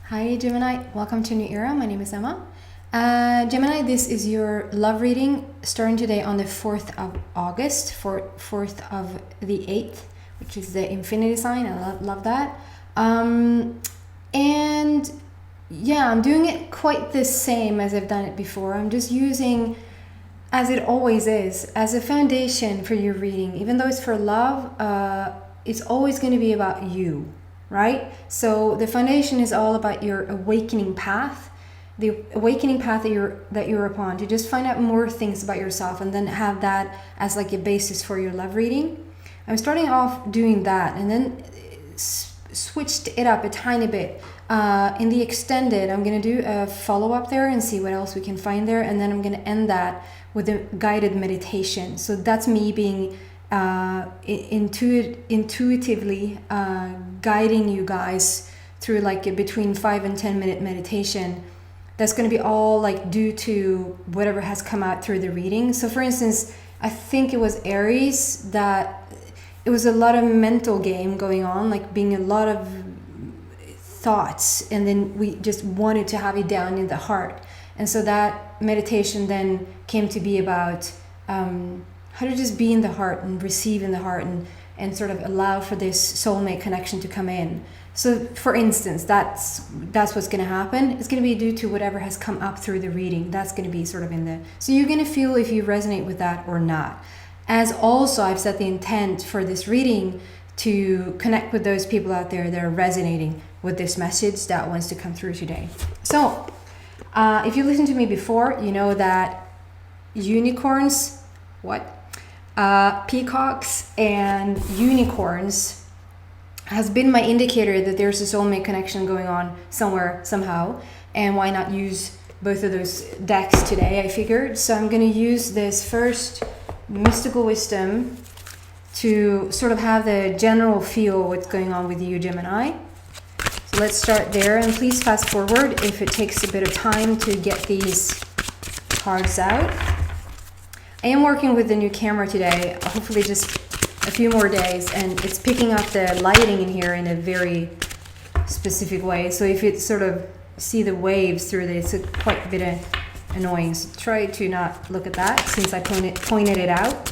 Hi Gemini, welcome to New Era. My name is Emma. Gemini, this is your love reading starting today on the 4th of August, 4th of the 8th, which is the infinity sign. I love that. And yeah, I'm doing it quite the same as I've done it before. I'm just using, as it always is, as a foundation for your reading. Even though it's for love, it's always going to be about you. Right? So the foundation is all about your awakening path, the awakening path that you're upon, to just find out more things about yourself and then have that as like a basis for your love reading. I'm starting off doing that and then switched it up a tiny bit. In the extended, I'm going to do a follow-up there and see what else we can find there, and then I'm going to end that with a guided meditation. So that's me being intuitively guiding you guys through like a between 5 and 10 minute meditation that's going to be all like due to whatever has come out through the reading. So for instance, I think it was Aries, that it was a lot of mental game going on, like being a lot of thoughts, and then we just wanted to have it down in the heart. And so that meditation then came to be about how to just be in the heart and receive in the heart and sort of allow for this soulmate connection to come in. So for instance, that's what's going to happen. It's going to be due to whatever has come up through the reading. That's going to be sort of in the, so you're going to feel if you resonate with that or not. As also, I've set the intent for this reading to connect with those people out there that are resonating with this message that wants to come through today. So if you listened to me before, you know that unicorns, peacocks and unicorns has been my indicator that there's a soulmate connection going on somewhere, somehow, and why not use both of those decks today, I figured. So I'm going to use this first mystical wisdom to sort of have the general feel what's going on with you, Gemini. So let's start there, and please fast forward if it takes a bit of time to get these cards out. I am working with the new camera today, hopefully just a few more days, and it's picking up the lighting in here in a very specific way. So if you sort of see the waves through this, it's quite a bit annoying. So try to not look at that since I pointed it out.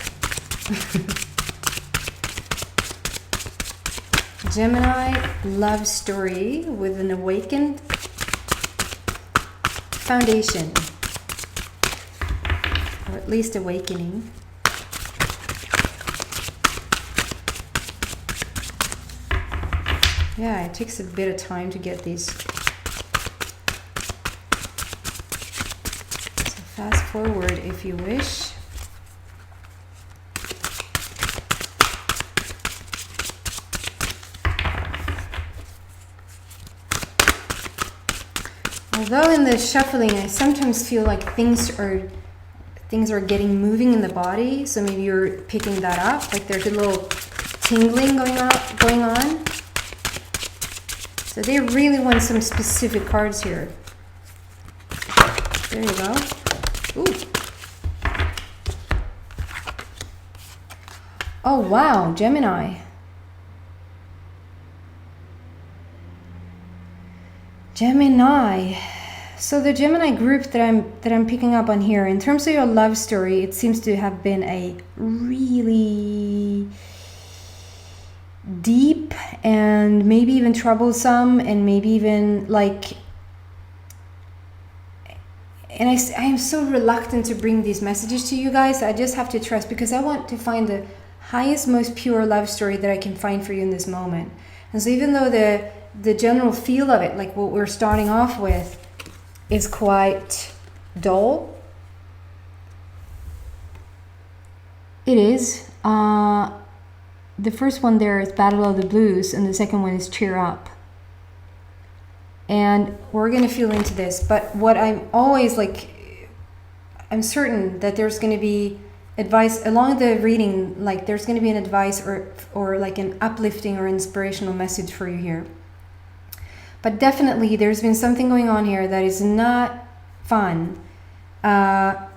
Gemini love story with an awakened foundation. Or at least awakening. Yeah, it takes a bit of time to get these. So fast forward if you wish. Although in the shuffling, I sometimes feel like things are getting moving in the body, so maybe you're picking that up, like there's a little tingling going on. So they really want some specific cards here. There you go. Ooh. Oh wow, Gemini. Gemini. So the Gemini group that I'm picking up on here, in terms of your love story, it seems to have been a really deep and maybe even troublesome, and maybe even like, and I am so reluctant to bring these messages to you guys. I just have to trust, because I want to find the highest, most pure love story that I can find for you in this moment. And so even though the general feel of it, like what we're starting off with, is quite dull. It is. The first one there is Battle of the Blues, and the second one is Cheer Up. And we're going to feel into this. But what I'm always like, I'm certain that there's going to be advice along the reading, like there's going to be an advice or like an uplifting or inspirational message for you here. But definitely there's been something going on here that is not fun. And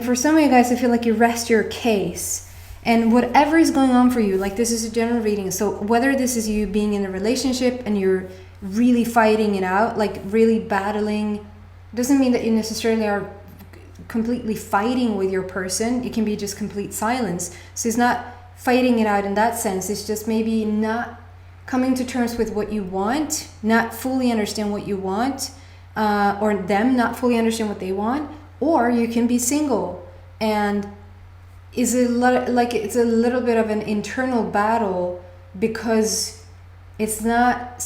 for some of you guys, I feel like you rest your case. And whatever is going on for you, like this is a general reading. So whether this is you being in a relationship and you're really fighting it out, like really battling. Doesn't mean that you necessarily are completely fighting with your person. It can be just complete silence. So it's not fighting it out in that sense. It's just maybe not coming to terms with what you want, not fully understand what you want, or them not fully understand what they want. Or you can be single and it's a little bit of an internal battle, because it's not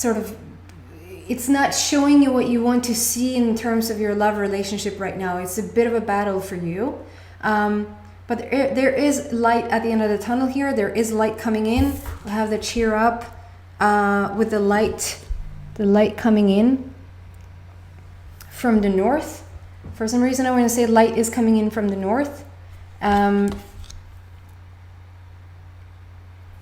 showing you what you want to see in terms of your love relationship right now. It's a bit of a battle for you. But there is light at the end of the tunnel here. There is light coming in. We'll have the cheer up with the light coming in from the north. For some reason, I want to say light is coming in from the north.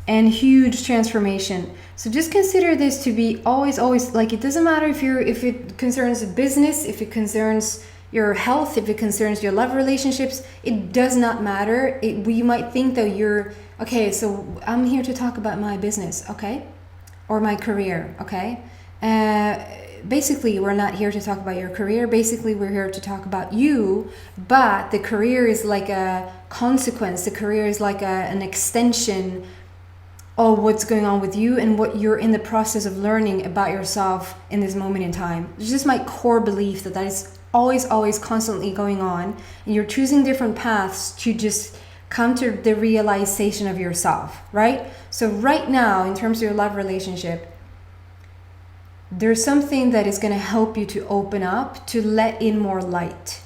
And huge transformation. So just consider this to be always, like, it doesn't matter if it concerns a business, if it concerns your health, if it concerns your love relationships, it does not matter. We might think that okay, so I'm here to talk about my business, okay? Or my career, okay? Basically, we're not here to talk about your career. Basically, we're here to talk about you, but the career is like a consequence. The career is like an extension of what's going on with you and what you're in the process of learning about yourself in this moment in time. It's just my core belief that is always constantly going on, and you're choosing different paths to just come to the realization of yourself, right? So right now, in terms of your love relationship, there's something that is going to help you to open up, to let in more light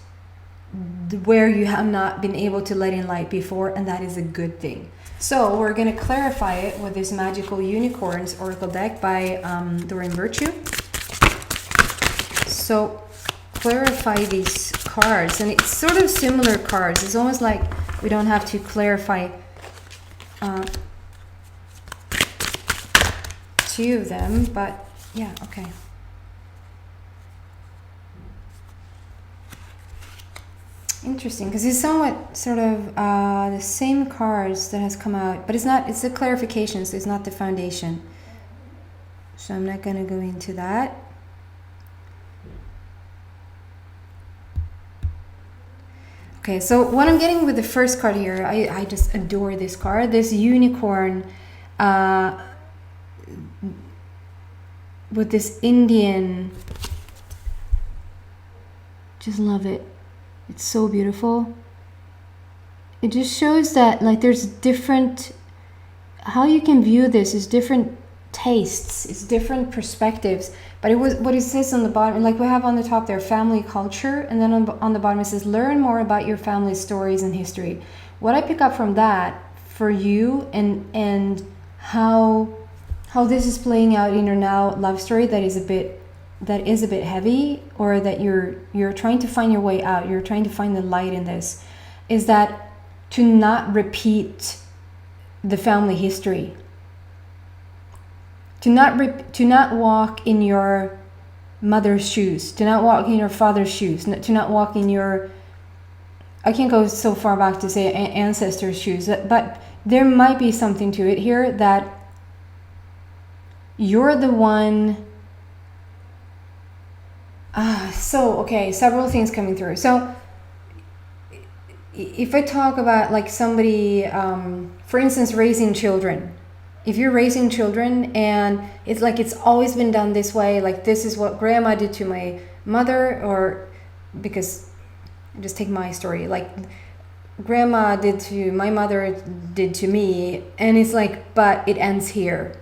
where you have not been able to let in light before, and that is a good thing. So we're going to clarify it with this Magical Unicorns Oracle deck by Doreen Virtue. So clarify these cards, and it's sort of similar cards. It's almost like we don't have to clarify two of them, but yeah, okay. Interesting, because it's somewhat sort of the same cards that has come out, but it's the clarification, so it's not the foundation. So I'm not going to go into that. Okay, so what I'm getting with the first card here, I just adore this card, this unicorn with this Indian. Just love it. It's so beautiful. It just shows that, like, there's different, how you can view this is different tastes, it's different perspectives. But it was what it says on the bottom, like we have on the top there, family culture, and then on the bottom it says learn more about your family's stories and history. What I pick up from that for you, and how this is playing out in your now love story that is a bit heavy, or that you're trying to find your way out, you're trying to find the light in this, is that to not repeat the family history, to not walk in your mother's shoes, to not walk in your father's shoes, to not walk in your, I can't go so far back to say ancestors' shoes, but there might be something to it here, that you're the one. Okay, several things coming through. So if I talk about like somebody, for instance, raising children, if you're raising children and it's like it's always been done this way, like this is what grandma did to my mother, or because just take my story, like grandma did to my mother, did to me, and it's like, but it ends here,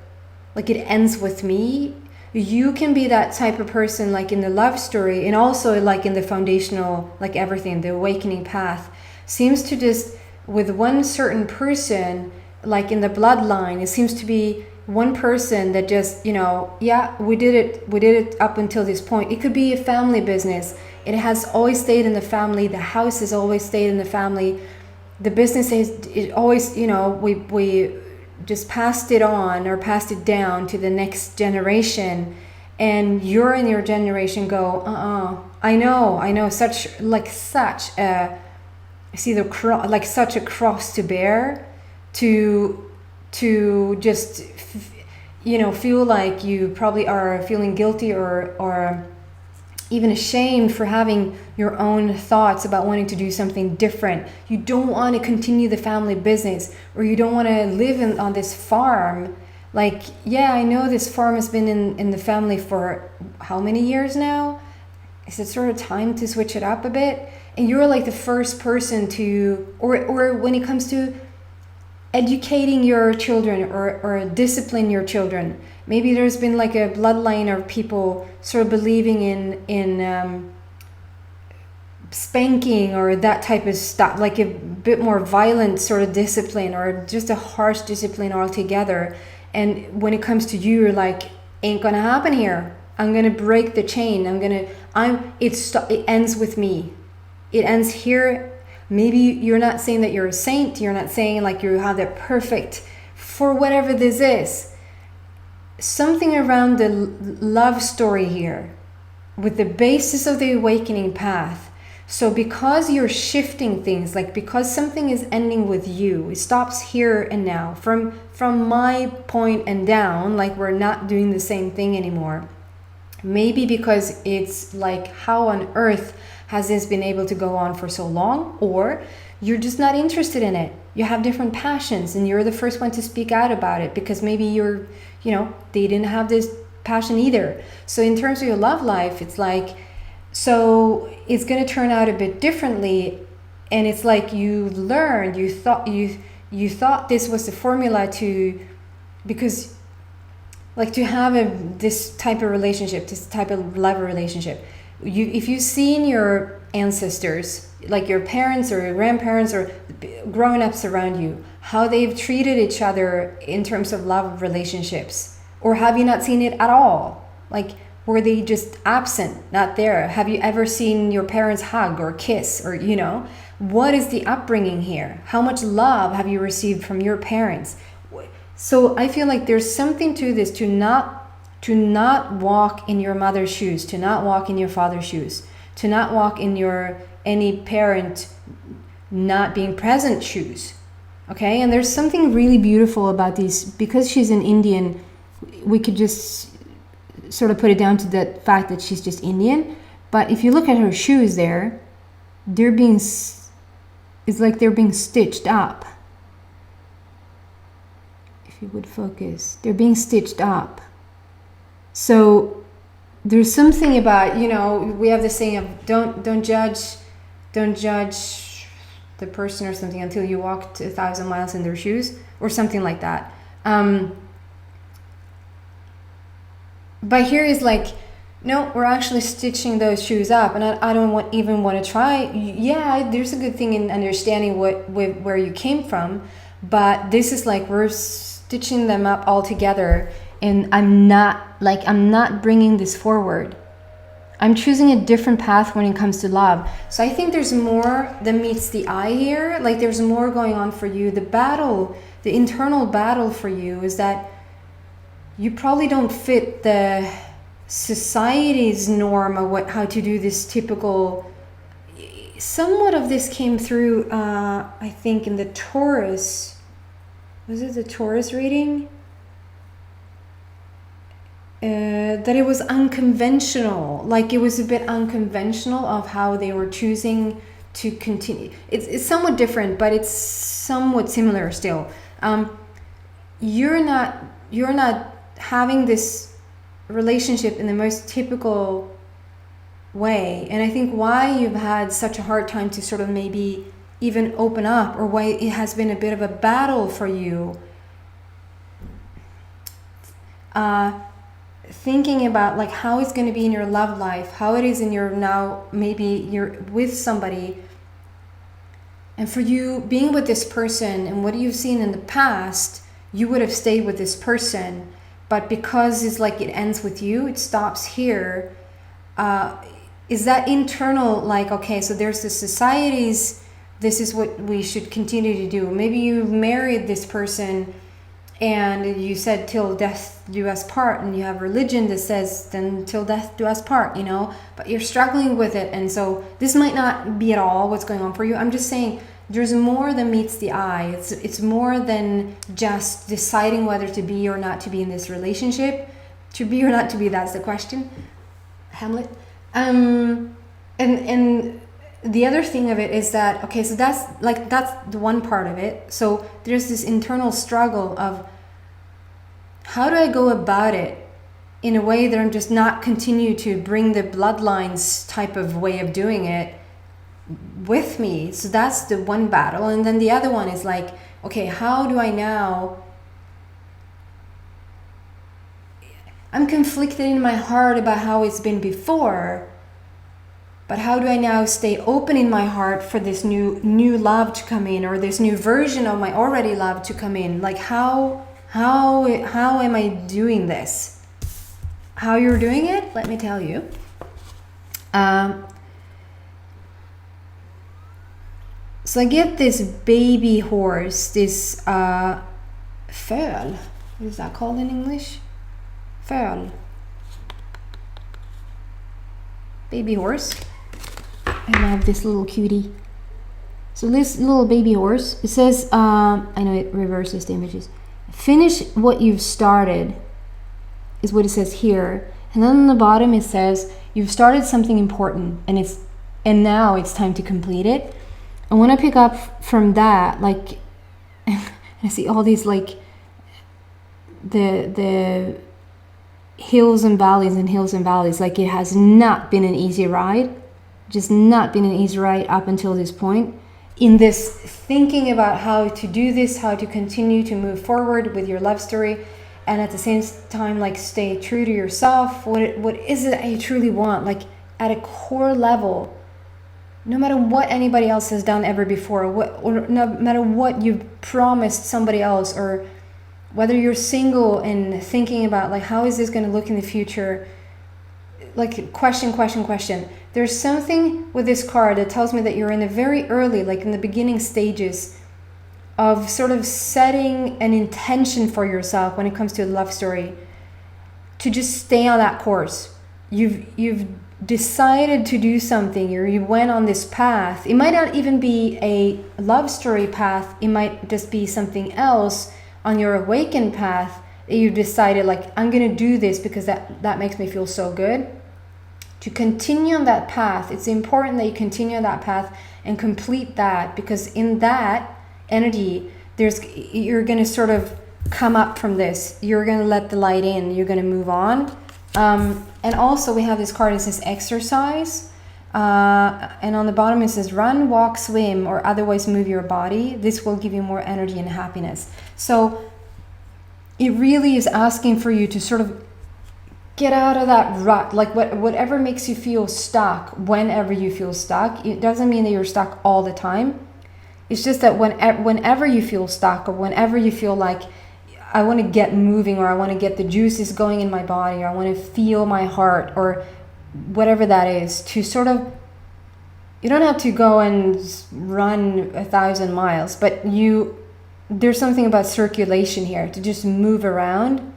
like it ends with me. You can be that type of person, like in the love story, and also like in the foundational, like everything, the awakening path seems to just, with one certain person, like in the bloodline, it seems to be one person that just, yeah, we did it up until this point. It could be a family business. It has always stayed in the family. The house has always stayed in the family. The business it always, we just passed it on or passed it down to the next generation, and you're in your generation go, I know, such a, I see like such a cross to bear, to just, feel like you probably are feeling guilty or even ashamed for having your own thoughts about wanting to do something different. You don't want to continue the family business, or you don't want to live on this farm. Like, yeah, I know this farm has been in the family for how many years now? Is it sort of time to switch it up a bit? And you're like the first person to, or when it comes to educating your children or discipline your children, maybe there's been like a bloodline of people sort of believing in spanking or that type of stuff, like a bit more violent sort of discipline, or just a harsh discipline altogether. And when it comes to you, you're like, ain't gonna happen here. I'm gonna break the chain. It ends with me. It ends here. Maybe you're not saying that you're a saint. You're not saying like you have the perfect, for whatever this is. Something around the love story here, with the basis of the awakening path. So because you're shifting things, like because something is ending with you, it stops here and now. From my point and down, like we're not doing the same thing anymore. Maybe because it's like, how on earth has this been able to go on for so long? Or you're just not interested in it. You have different passions and you're the first one to speak out about it because maybe they didn't have this passion either. So in terms of your love life, it's like, so it's going to turn out a bit differently. And it's like you learned, you thought this was the formula because like to have this type of relationship, this type of love relationship. If you've seen your ancestors, like your parents or your grandparents or grown-ups around you, how they've treated each other in terms of love relationships, or have you not seen it at all? Like, were they just absent, not there? Have you ever seen your parents hug or kiss, or what is the upbringing here? How much love have you received from your parents? So I feel like there's something to this, to not walk in your mother's shoes, to not walk in your father's shoes, to not walk in any parent not being present shoes. Okay, and there's something really beautiful about these. Because she's an Indian, we could just sort of put it down to the fact that she's just Indian. But if you look at her shoes there, it's like they're being stitched up. If you would focus, they're being stitched up. So there's something about, we have this saying of don't judge the person or something until you walked 1,000 miles in their shoes, or something like that. But here is like, no, we're actually stitching those shoes up, and I don't even want to try. Yeah, there's a good thing in understanding where you came from, but this is like we're stitching them up all together. And I'm not bringing this forward. I'm choosing a different path when it comes to love. So I think there's more than meets the eye here. Like there's more going on for you. The internal battle for you is that you probably don't fit the society's norm of how to do this typical. Somewhat of this came through, I think, in the Taurus. Was it the Taurus reading? That it was unconventional, like it was a bit unconventional of how they were choosing to continue. It's somewhat different, but it's somewhat similar still. You're not having this relationship in the most typical way, and I think why you've had such a hard time to sort of maybe even open up, or why it has been a bit of a battle for you. Thinking about like how it's going to be in your love life, how it is in your now, maybe you're with somebody, and for you being with this person and what you've seen in the past, you would have stayed with this person, but because it's like it ends with you, it stops here. Is that internal, like, okay, so there's the society's, this is what we should continue to do. Maybe you married this person and you said till death do us part, and you have religion that says then till death do us part, but you're struggling with it. And so this might not be at all what's going on for you. I'm just saying there's more than meets the eye. It's more than just deciding whether to be or not to be in this relationship. To be or not to be, that's the question. Hamlet. And the other thing of it is that, okay, so that's the one part of it. So there's this internal struggle of, how do I go about it in a way that I'm just not continue to bring the bloodlines type of way of doing it with me? So that's the one battle. And then the other one is like, okay, how do I now, I'm conflicted in my heart about how it's been before, but how do I now stay open in my heart for this new love to come in, or this new version of my already love to come in? Like how am I doing this? How you're doing it? Let me tell you. So I get this baby horse, this föl. What is that called in English? Föl. Baby horse. I love this little cutie. So this little baby horse, it says, I know it reverses the images. Finish what you've started, is what it says here. And then on the bottom it says, you've started something important, and now it's time to complete it. And when I pick up from that, like, I see all these, like, the hills and valleys and hills and valleys. Like, it has not been an easy ride. Just not been an easy ride up until this point. In this thinking about how to do this, how to continue to move forward with your love story, and at the same time, like, stay true to yourself. What is it that you truly want? Like, at a core level, no matter what anybody else has done ever before, or no matter what you've promised somebody else, or whether you're single and thinking about, like, how is this going to look in the future? Like, question. There's something with this card that tells me that you're in the very early, like in the beginning stages of sort of setting an intention for yourself when it comes to a love story, to just stay on that course. You've decided to do something, or you went on this path. It might not even be a love story path. It might just be something else on your awakened path that you decided, like, I'm going to do this because that makes me feel so good. To continue on that path, it's important that you continue on that path and complete that, because in that energy, you're going to sort of come up from this. You're going to let the light in. You're going to move on. And also we have this card that says exercise. And on the bottom it says run, walk, swim, or otherwise move your body. This will give you more energy and happiness. So it really is asking for you to sort of get out of that rut, like whatever makes you feel stuck, whenever you feel stuck. It doesn't mean that you're stuck all the time. It's just that whenever you feel stuck, or whenever you feel like, I want to get moving, or I want to get the juices going in my body, or I want to feel my heart, or whatever that is, to sort of, you don't have to go and run 1,000 miles, but there's something about circulation here, to just move around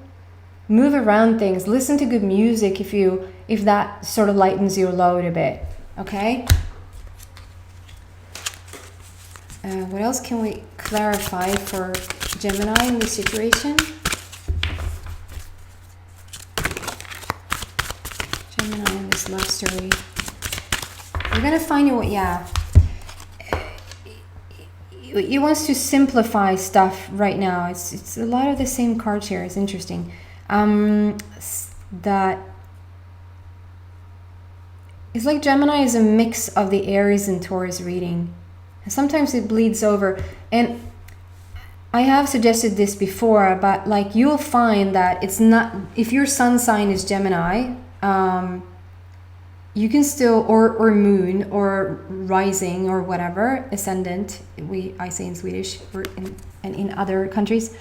things. Listen to good music if that sort of lightens your load a bit. Okay. What else can we clarify for Gemini in this situation? Gemini in this love story. We're gonna find out he wants to simplify stuff right now. It's a lot of the same cards here. It's interesting. That it's like Gemini is a mix of the Aries and Taurus reading. And sometimes it bleeds over. And I have suggested this before, but like, you'll find that it's not, if your sun sign is Gemini, you can still, or moon, or rising, or whatever, ascendant, I say in Swedish, and in other countries,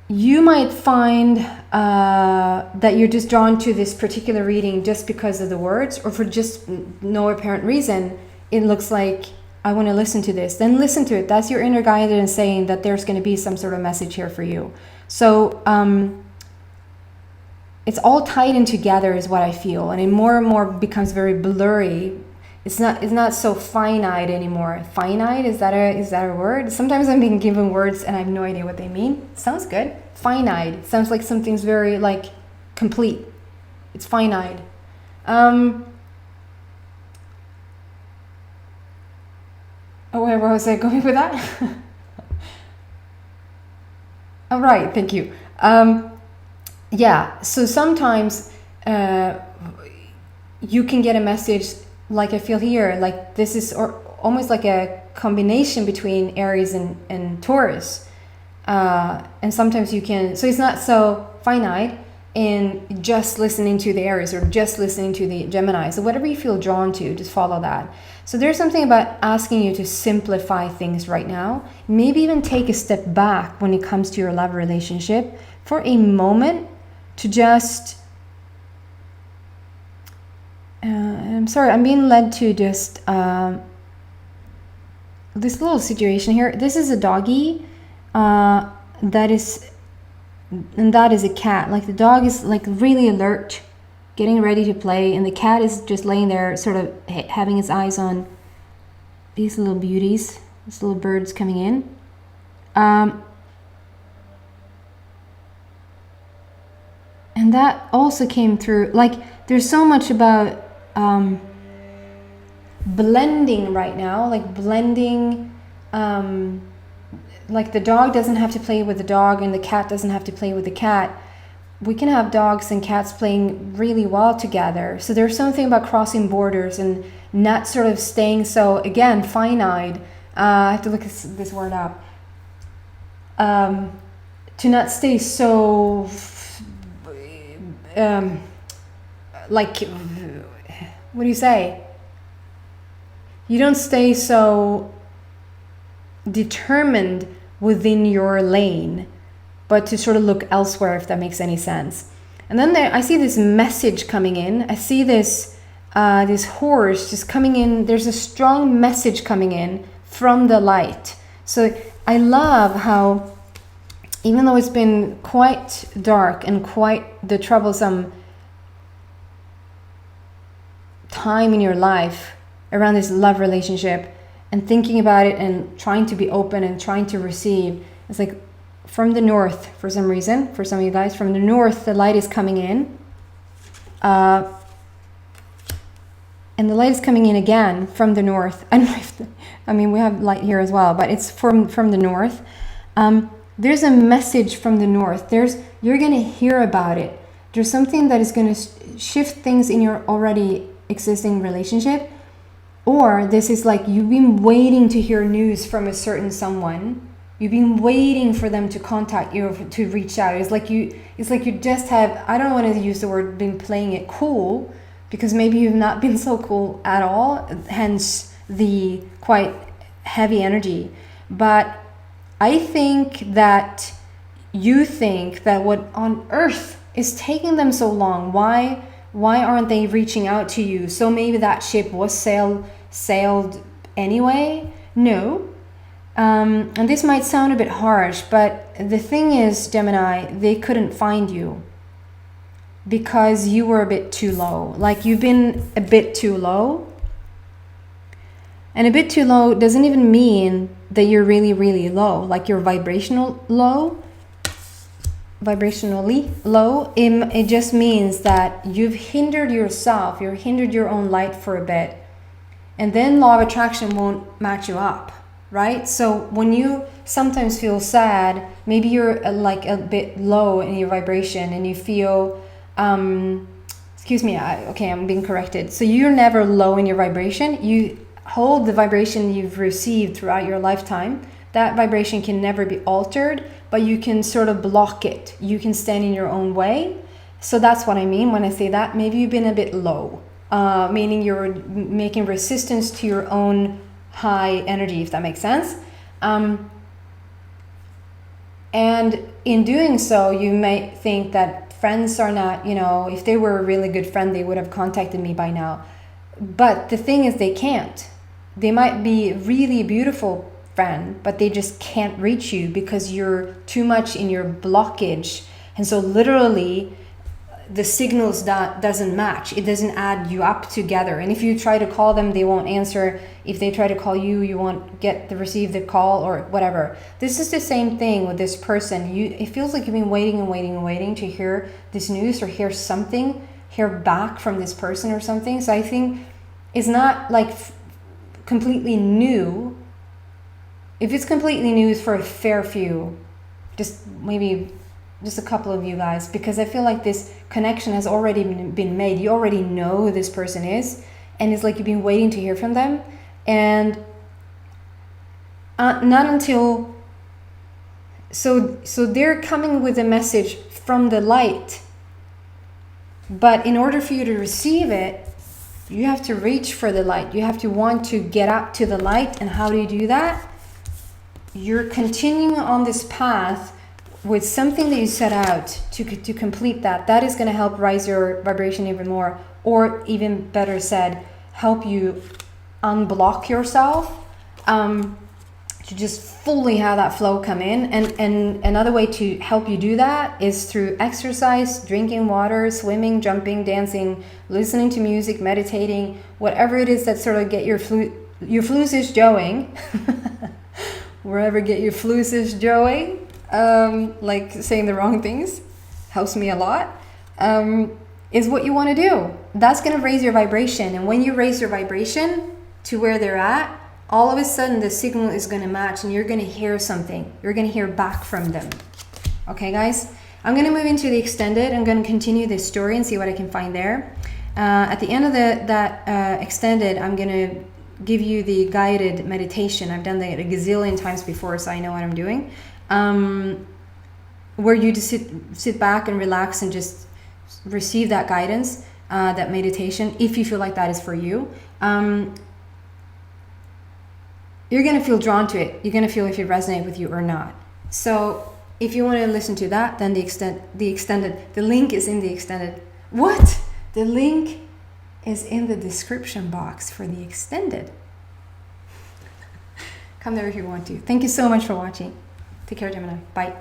you might find that you're just drawn to this particular reading just because of the words, or for just no apparent reason. It looks like, I want to listen to this. Then listen to it. That's your inner guidance saying that there's going to be some sort of message here for you. So it's all tied in together is what I feel. And it more and more becomes very blurry. it's not so finite anymore. Finite, is that a word? Sometimes I'm being given words and I have no idea what they mean. Sounds good. Finite sounds like something's very like complete. It's finite. Oh, where was I going with that? All right, thank you. Yeah, so sometimes you can get a message like I feel here, like this is almost like a combination between Aries and Taurus. And sometimes you can, so it's not so finite in just listening to the Aries or just listening to the Gemini. So whatever you feel drawn to, just follow that. So there's something about asking you to simplify things right now. Maybe even take a step back when it comes to your love relationship for a moment to just... I'm sorry, I'm being led to just... this little situation here. This is a doggy. That is a cat. Like the dog is like really alert, getting ready to play, and the cat is just laying there sort of having its eyes on these little beauties, these little birds coming in. And that also came through, like there's so much about blending right now, like blending, like the dog doesn't have to play with the dog and the cat doesn't have to play with the cat. We can have dogs and cats playing really well together. So there's something about crossing borders and not sort of staying so, again, finite. I have to look this word up. To not stay so, like, what do you say? You don't stay so determined within your lane, but to sort of look elsewhere, if that makes any sense. And then I see this message coming in. I see this horse just coming in. There's a strong message coming in from the light. So I love how, even though it's been quite dark and quite the troublesome time in your life around this love relationship, and thinking about it and trying to be open and trying to receive, it's like from the north, for some reason, for some of you guys, from the north, the light is coming in. And the light is coming in again from the north. I mean, we have light here as well, but it's from the north. There's a message from the north. You're going to hear about it. There's something that is going to shift things in your already existing relationship. Or this is like you've been waiting to hear news from a certain someone. You've been waiting for them to contact you or to reach out. It's like you just have, I don't want to use the word been playing it cool, because maybe you've not been so cool at all, hence the quite heavy energy. But I think that you think that what on earth is taking them so long? Why aren't they reaching out to you? So maybe that ship was sailed anyway? No. And this might sound a bit harsh, but the thing is, Gemini, they couldn't find you because you were a bit too low. Like you've been a bit too low. And a bit too low doesn't even mean that you're really, really low. Like you're vibrationally low. It just means that you've hindered yourself. You've hindered your own light for a bit. And then law of attraction won't match you up, right? So when you sometimes feel sad, maybe you're like a bit low in your vibration and you feel, excuse me, I'm being corrected. So you're never low in your vibration. You hold the vibration you've received throughout your lifetime. That vibration can never be altered, but you can sort of block it. You can stand in your own way. So that's what I mean when I say that. Maybe you've been a bit low, meaning you're making resistance to your own high energy, if that makes sense. And in doing so, you might think that friends are not, if they were a really good friend, they would have contacted me by now. But the thing is, they can't. They might be really beautiful friend, but they just can't reach you because you're too much in your blockage. And so literally the signals that doesn't match. It doesn't add you up together. And if you try to call them, they won't answer. If they try to call you, you won't receive the call or whatever. This is the same thing with this person. It feels like you've been waiting and waiting and waiting to hear this news or hear back from this person or something. So I think it's not like completely new. If it's completely new, it's for a fair few, maybe just a couple of you guys, because I feel like this connection has already been made. You already know who this person is, and it's like you've been waiting to hear from them, and not until so they're coming with a message from the light, but in order for you to receive it, you have to reach for the light. You have to want to get up to the light. And how do you do that? You're continuing on this path with something that you set out to complete that is going to help raise your vibration even more, or even better said, help you unblock yourself, to just fully have that flow come in. And another way to help you do that is through exercise, drinking water, swimming, jumping, dancing, listening to music, meditating, whatever it is that sort of get your fluses going. Wherever get your fluses going. Like saying the wrong things helps me a lot, is what you want to do. That's going to raise your vibration. And when you raise your vibration to where they're at, all of a sudden the signal is going to match and you're going to hear something. You're going to hear back from them. Okay, guys? I'm going to move into the extended. I'm going to continue this story and see what I can find there. At the end of that extended, I'm going to give you the guided meditation. I've done that a gazillion times before, so I know what I'm doing. Where you just sit back and relax and just receive that guidance, that meditation, if you feel like that is for you. You're going to feel drawn to it. You're going to feel if it resonates with you or not. So if you want to listen to that, then the extended, the link is in the extended. What? The link is in the description box for the extended. Come there if you want to. Thank you so much for watching. Take care, Gemini. Bye.